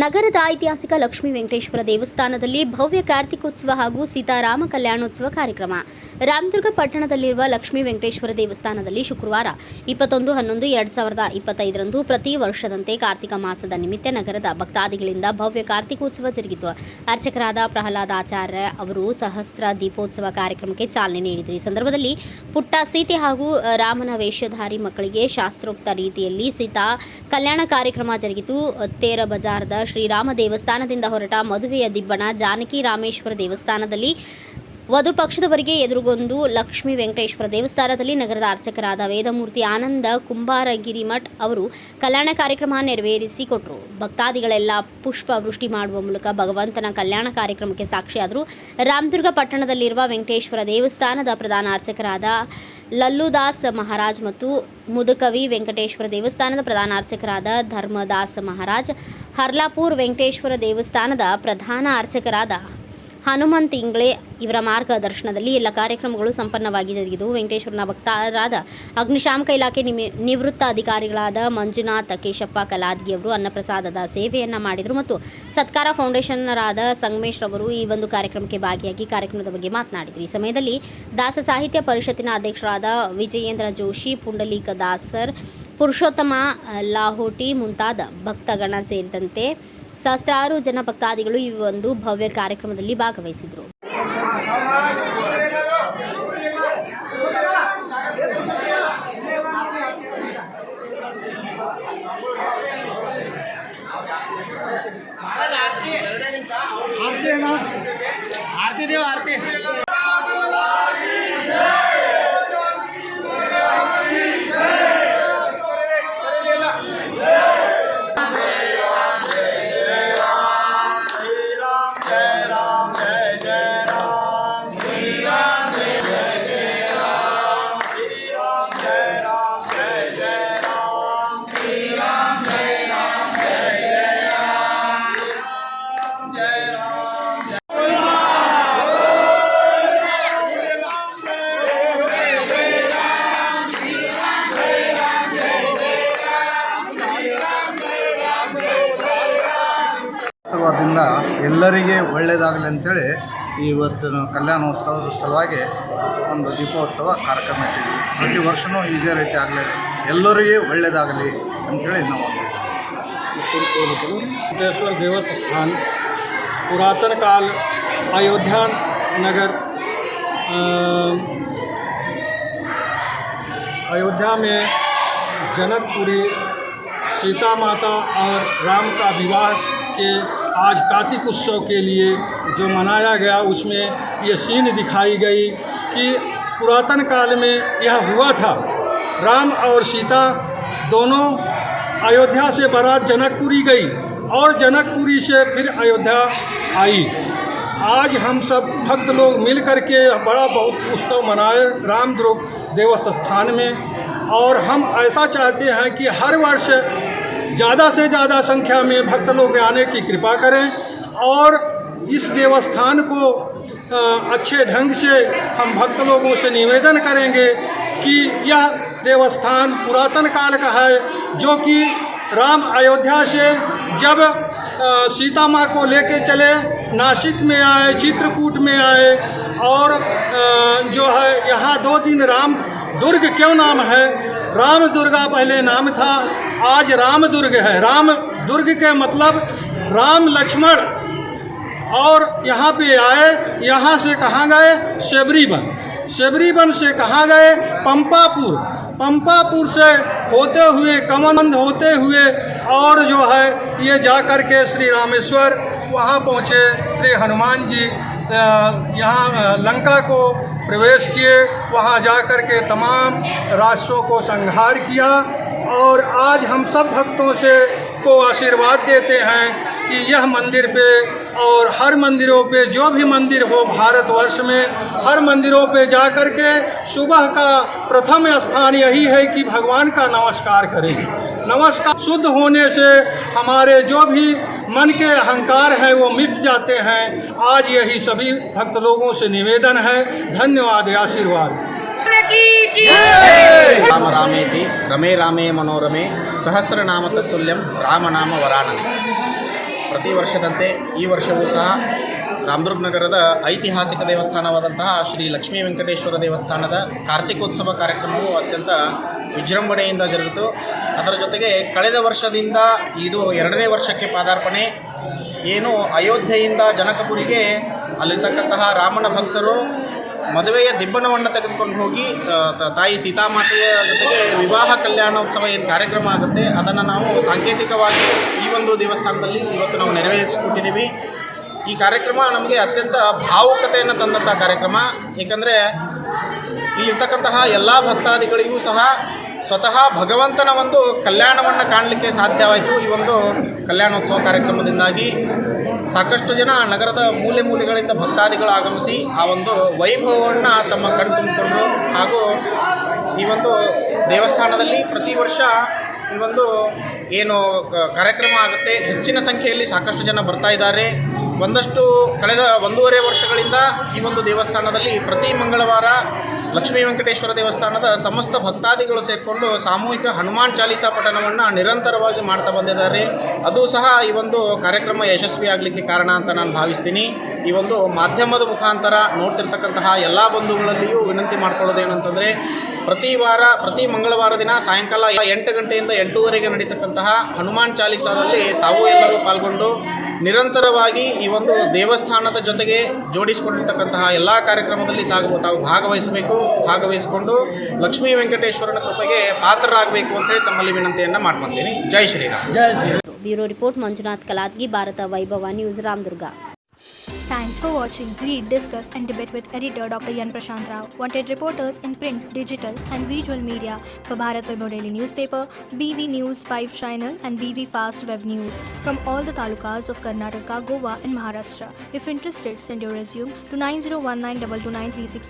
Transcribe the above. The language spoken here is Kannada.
ನಗರದ ಐತಿಹಾಸಿಕ ಲಕ್ಷ್ಮೀ ವೆಂಕಟೇಶ್ವರ ದೇವಸ್ಥಾನದಲ್ಲಿ ಭವ್ಯ ಕಾರ್ತಿಕೋತ್ಸವ ಹಾಗೂ ಸೀತಾರಾಮ ಕಲ್ಯಾಣೋತ್ಸವ ಕಾರ್ಯಕ್ರಮ. ರಾಮದುರ್ಗ ಪಟ್ಟಣದಲ್ಲಿರುವ ಲಕ್ಷ್ಮೀ ವೆಂಕಟೇಶ್ವರ ದೇವಸ್ಥಾನದಲ್ಲಿ ಶುಕ್ರವಾರ 21/11/2025 ಪ್ರತಿ ವರ್ಷದಂತೆ ಕಾರ್ತಿಕ ಮಾಸದ ನಿಮಿತ್ತ ನಗರದ ಭಕ್ತಾದಿಗಳಿಂದ ಭವ್ಯ ಕಾರ್ತಿಕೋತ್ಸವ ಜರುಗಿತು. ಅರ್ಚಕರಾದ ಪ್ರಹ್ಲಾದ ಆಚಾರ್ಯ ಅವರು ಸಹಸ್ರ ದೀಪೋತ್ಸವ ಕಾರ್ಯಕ್ರಮಕ್ಕೆ ಚಾಲನೆ ನೀಡಿದರು. ಈ ಸಂದರ್ಭದಲ್ಲಿ ಪುಟ್ಟ ಸೀತೆ ಹಾಗೂ ರಾಮನ ವೇಷಧಾರಿ ಮಕ್ಕಳಿಗೆ ಶಾಸ್ತ್ರೋಕ್ತ ರೀತಿಯಲ್ಲಿ ಸೀತಾ ಕಲ್ಯಾಣ ಕಾರ್ಯಕ್ರಮ ಜರುಗಿತು. ತೇರ ಬಜಾರದ ಶ್ರೀರಾಮ ದೇವಸ್ಥಾನದಿಂದ ಹೊರಟ ಮದುವೆಯ ದಿಬ್ಬಣ ಜಾನಕಿ ರಾಮೇಶ್ವರ ದೇವಸ್ಥಾನದಲ್ಲಿ ವಧು ಪಕ್ಷದವರಿಗೆ ಎದುರುಗೊಂಡು ಲಕ್ಷ್ಮೀ ವೆಂಕಟೇಶ್ವರ ದೇವಸ್ಥಾನದಲ್ಲಿ ನಗರದ ಅರ್ಚಕರಾದ ವೇದಮೂರ್ತಿ ಆನಂದ ಕುಂಬಾರಗಿರಿಮಠ್ ಅವರು ಕಲ್ಯಾಣ ಕಾರ್ಯಕ್ರಮ ನೆರವೇರಿಸಿಕೊಟ್ಟರು. ಭಕ್ತಾದಿಗಳೆಲ್ಲ ಪುಷ್ಪ ವೃಷ್ಟಿ ಮಾಡುವ ಮೂಲಕ ಭಗವಂತನ ಕಲ್ಯಾಣ ಕಾರ್ಯಕ್ರಮಕ್ಕೆ ಸಾಕ್ಷಿಯಾದರು. ರಾಮದುರ್ಗ ಪಟ್ಟಣದಲ್ಲಿರುವ ವೆಂಕಟೇಶ್ವರ ದೇವಸ್ಥಾನದ ಪ್ರಧಾನ ಅರ್ಚಕರಾದ ಲಲ್ಲುದಾಸ್ ಮಹಾರಾಜ್ ಮತ್ತು ಮುದುಕವಿ ವೆಂಕಟೇಶ್ವರ ದೇವಸ್ಥಾನದ ಪ್ರಧಾನ ಅರ್ಚಕರಾದ ಧರ್ಮದಾಸ್ ಮಹಾರಾಜ್, ಹರ್ಲಾಪುರ್ ವೆಂಕಟೇಶ್ವರ ದೇವಸ್ಥಾನದ ಪ್ರಧಾನ ಅರ್ಚಕರಾದ ಹನುಮಂತ್ ಇಂಗ್ಳೆ ಇವರ ಮಾರ್ಗದರ್ಶನದಲ್ಲಿ ಎಲ್ಲ ಕಾರ್ಯಕ್ರಮಗಳು ಸಂಪನ್ನವಾಗಿ ಜರುಗಿದವು. ವೆಂಕಟೇಶ್ವರನ ಭಕ್ತರಾದ ಅಗ್ನಿಶಾಮಕ ಇಲಾಖೆ ನಿವೃತ್ತ ಅಧಿಕಾರಿಗಳಾದ ಮಂಜುನಾಥ್ ಕೇಶಪ್ಪ ಕಲಾದ್ಗಿ ಅವರು ಅನ್ನಪ್ರಸಾದದ ಸೇವೆಯನ್ನು ಮಾಡಿದರು ಮತ್ತು ಸತ್ಕಾರ ಫೌಂಡೇಶನ್ನರಾದ ಸಂಗಮೇಶ್ ರವರು ಈ ಒಂದು ಕಾರ್ಯಕ್ರಮಕ್ಕೆ ಭಾಗಿಯಾಗಿ ಕಾರ್ಯಕ್ರಮದ ಬಗ್ಗೆ ಮಾತನಾಡಿದರು. ಈ ಸಮಯದಲ್ಲಿ ದಾಸ ಸಾಹಿತ್ಯ ಪರಿಷತ್ತಿನ ಅಧ್ಯಕ್ಷರಾದ ವಿಜಯೇಂದ್ರ ಜೋಶಿ, ಪುಂಡಲೀಕ ದಾಸರ್, ಪುರುಷೋತ್ತಮ ಲಾಹೋಟಿ ಮುಂತಾದ ಭಕ್ತಗಣ ಸೇರಿದಂತೆ ಸಹಸ್ರಾರು ಜನ ಭಕ್ತಾದಿಗಳು ಈ ಒಂದು ಭವ್ಯ ಕಾರ್ಯಕ್ರಮದಲ್ಲಿ ಭಾಗವಹಿಸಿದರು. ಆಶೀರ್ವಾದದಿಂದ ಎಲ್ಲರಿಗೆ ಒಳ್ಳೆಯದಾಗಲಿ ಅಂತೇಳಿ ಇವತ್ತಿನ ಕಲ್ಯಾಣೋತ್ಸವದ ಸಲುವಾಗಿ ಒಂದು ದೀಪೋತ್ಸವ ಕಾರ್ಯಕ್ರಮ ಇಟ್ಟಿದ್ವಿ. ಪ್ರತಿ ವರ್ಷವೂ ಇದೇ ರೀತಿ ಆಗಲಿ, ಎಲ್ಲರಿಗೆ ಒಳ್ಳೆಯದಾಗಲಿ ಅಂಥೇಳಿ ನಾವು वेंकटेश्वर देवस्थान पुरातन काल अयोध्या नगर अयोध्या में जनकपुरी सीता माता और राम का विवाह के आज कार्तिक उत्सव के लिए जो मनाया गया, उसमें ये सीन दिखाई गई कि पुरातन काल में यह हुआ था। राम और सीता दोनों अयोध्या से बारात जनकपुरी गई और जनकपुरी से फिर अयोध्या आई। आज हम सब भक्त लोग मिल कर के बड़ा बहुत उत्सव मनाए रामदुर्ग देवस्थान में, और हम ऐसा चाहते हैं कि हर वर्ष ज़्यादा से ज़्यादा संख्या में भक्त लोग आने की कृपा करें और इस देवस्थान को अच्छे ढंग से हम भक्त लोगों से निवेदन करेंगे कि यह देवस्थान पुरातन काल का है, जो कि राम अयोध्या से जब सीता माँ को लेके चले नासिक में आए, चित्रकूट में आए, और जो है यहाँ 2 दिन राम दुर्ग क्यों नाम है, राम दुर्गा पहले नाम था, आज राम दुर्ग है। राम दुर्ग के मतलब राम लक्ष्मण, और यहाँ पे आए, यहाँ से कहाँ गए, सेबरीबन से कहाँ गए, पंपापुर से होते हुए कमंद होते हुए और जो है ये जा कर के श्री रामेश्वर वहाँ पहुँचे। श्री हनुमान जी यहाँ लंका को प्रवेश किए, वहाँ जा कर के तमाम राक्षसों को संहार किया, और आज हम सब भक्तों से को आशीर्वाद देते हैं कि यह मंदिर पे और हर मंदिरों पे, जो भी मंदिर हो भारतवर्ष में, हर मंदिरों पे जा कर के सुबह का प्रथम स्थान यही है कि भगवान का नमस्कार करें। नमस्कार शुद्ध होने से हमारे जो भी मन के अहंकार हैं वो मिट जाते हैं। आज यही सभी भक्त लोगों से निवेदन है। धन्यवाद, आशीर्वाद। राम रामेति रमे रामे मनोरमे सहस्रनाम तत्तुल्यं रामनाम वरानने। ಪ್ರತಿ ವರ್ಷದಂತೆ ಈ ವರ್ಷವೂ ಸಹ ರಾಮದುರ್ಗ ನಗರದ ಐತಿಹಾಸಿಕ ದೇವಸ್ಥಾನವಾದಂತಹ ಶ್ರೀ ಲಕ್ಷ್ಮೀ ವೆಂಕಟೇಶ್ವರ ದೇವಸ್ಥಾನದ ಕಾರ್ತಿಕೋತ್ಸವ ಕಾರ್ಯಕ್ರಮವು ಅತ್ಯಂತ ವಿಜೃಂಭಣೆಯಿಂದ ಜರುಗಿತು. ಅದರ ಜೊತೆಗೆ ಕಳೆದ ವರ್ಷದಿಂದ ಇದು 2ನೇ ವರ್ಷಕ್ಕೆ ಪಾದಾರ್ಪಣೆ. ಏನು ಅಯೋಧ್ಯೆಯಿಂದ ಜನಕಪುರಿಗೆ ಅಲ್ಲಿರ್ತಕ್ಕಂತಹ ರಾಮನ ಭಕ್ತರು ಮದುವೆಯ ದಿಬ್ಬಣವನ್ನು ತೆಗೆದುಕೊಂಡು ಹೋಗಿ ತಾಯಿ ಸೀತಾಮಾತೆಯ ಜೊತೆಗೆ ವಿವಾಹ ಕಲ್ಯಾಣೋತ್ಸವ ಏನು ಕಾರ್ಯಕ್ರಮ ಆಗುತ್ತೆ ಅದನ್ನು ನಾವು ಸಾಂಕೇತಿಕವಾಗಿ ಈ ಒಂದು ದೇವಸ್ಥಾನದಲ್ಲಿ ಇವತ್ತು ನಾವು ನೆರವೇರಿಸಿಕೊಟ್ಟಿದ್ದೀವಿ. ಈ ಕಾರ್ಯಕ್ರಮ ನಮಗೆ ಅತ್ಯಂತ ಭಾವುಕತೆಯನ್ನು ತಂದಂಥ ಕಾರ್ಯಕ್ರಮ. ಏಕೆಂದರೆ ಇಲ್ಲಿರ್ತಕ್ಕಂತಹ ಎಲ್ಲ ಭಕ್ತಾದಿಗಳಿಗೂ ಸಹ ಸ್ವತಃ ಭಗವಂತನ ಒಂದು ಕಲ್ಯಾಣವನ್ನು ಕಾಣಲಿಕ್ಕೆ ಸಾಧ್ಯವಾಯಿತು. ಈ ಒಂದು ಕಲ್ಯಾಣೋತ್ಸವ ಕಾರ್ಯಕ್ರಮದಿಂದಾಗಿ ಸಾಕಷ್ಟು ಜನ ನಗರದ ಮೂಲೆ ಮೂಲೆಗಳಿಂದ ಭಕ್ತಾದಿಗಳು ಆಗಮಿಸಿ ಆ ಒಂದು ವೈಭವವನ್ನು ತಮ್ಮ ಕಣ್ತುಂಬಿಕೊಂಡರು. ಹಾಗೂ ಈ ಒಂದು ದೇವಸ್ಥಾನದಲ್ಲಿ ಪ್ರತಿ ವರ್ಷ ಈ ಒಂದು ಏನು ಕಾರ್ಯಕ್ರಮ ಆಗುತ್ತೆ ಹೆಚ್ಚಿನ ಸಂಖ್ಯೆಯಲ್ಲಿ ಸಾಕಷ್ಟು ಜನ ಬರ್ತಾ ಇದ್ದಾರೆ. ಕಳೆದ 1.5 ವರ್ಷಗಳಿಂದ ಈ ಒಂದು ದೇವಸ್ಥಾನದಲ್ಲಿ ಪ್ರತಿ ಮಂಗಳವಾರ ಲಕ್ಷ್ಮೀ ವೆಂಕಟೇಶ್ವರ ದೇವಸ್ಥಾನದ ಸಮಸ್ತ ಭಕ್ತಾದಿಗಳು ಸೇರಿಕೊಂಡು ಸಾಮೂಹಿಕ ಹನುಮಾನ್ ಚಾಲೀಸಾ ಪಠಣವನ್ನು ನಿರಂತರವಾಗಿ ಮಾಡ್ತಾ ಬಂದಿದ್ದಾರೆ. ಅದು ಸಹ ಈ ಒಂದು ಕಾರ್ಯಕ್ರಮ ಯಶಸ್ವಿಯಾಗಲಿಕ್ಕೆ ಕಾರಣ ಅಂತ ನಾನು ಭಾವಿಸ್ತೀನಿ. ಈ ಒಂದು ಮಾಧ್ಯಮದ ಮುಖಾಂತರ ನೋಡ್ತಿರ್ತಕ್ಕಂತಹ ಎಲ್ಲ ಬಂಧುಗಳಲ್ಲಿಯೂ ವಿನಂತಿ ಮಾಡ್ಕೊಳ್ಳೋದೇನಂತಂದರೆ ಪ್ರತಿ ಮಂಗಳವಾರ ದಿನ ಸಾಯಂಕಾಲ 8 ಗಂಟೆಯಿಂದ 8:30ಗೆ ನಡೀತಕ್ಕಂತಹ ಹನುಮಾನ್ ಚಾಲೀಸಾದಲ್ಲಿ ತಾವು ಎಲ್ಲರೂ ಪಾಲ್ಗೊಂಡು ನಿರಂತರವಾಗಿ ಈ ಒಂದು ದೇವಸ್ಥಾನದ ಜೊತೆಗೆ ಜೋಡಿಸಿಕೊಂಡಿರ್ತಕ್ಕಂತಹ ಎಲ್ಲ ಕಾರ್ಯಕ್ರಮದಲ್ಲಿ ತಾವು ಭಾಗವಹಿಸಿಕೊಂಡು ಲಕ್ಷ್ಮೀ ವೆಂಕಟೇಶ್ವರನ ಕೃಪೆಗೆ ಪಾತ್ರರಾಗಬೇಕು ಅಂತೇಳಿ ತಮ್ಮಲ್ಲಿ ವಿನಂತಿಯನ್ನು ಮಾಡ್ಕೊತೀನಿ. ಜೈ ಶ್ರೀರಾಮ್. ಬ್ಯೂರೋ ರಿಪೋರ್ಟ್ ಮಂಜುನಾಥ್ ಕಲಾದ್ಗಿ, ಭಾರತ ವೈಭವ news, Ramdurg. Thanks for watching. Read, discuss and debate with editor Dr. Yan Prashant Rao. Wanted reporters in print, digital and visual media for Bharat Vaibhav Daily Newspaper, BV News 5 Channel and BV Fast Web News from all the talukas of Karnataka, Goa and Maharashtra. If interested, send your resume to 9019229369.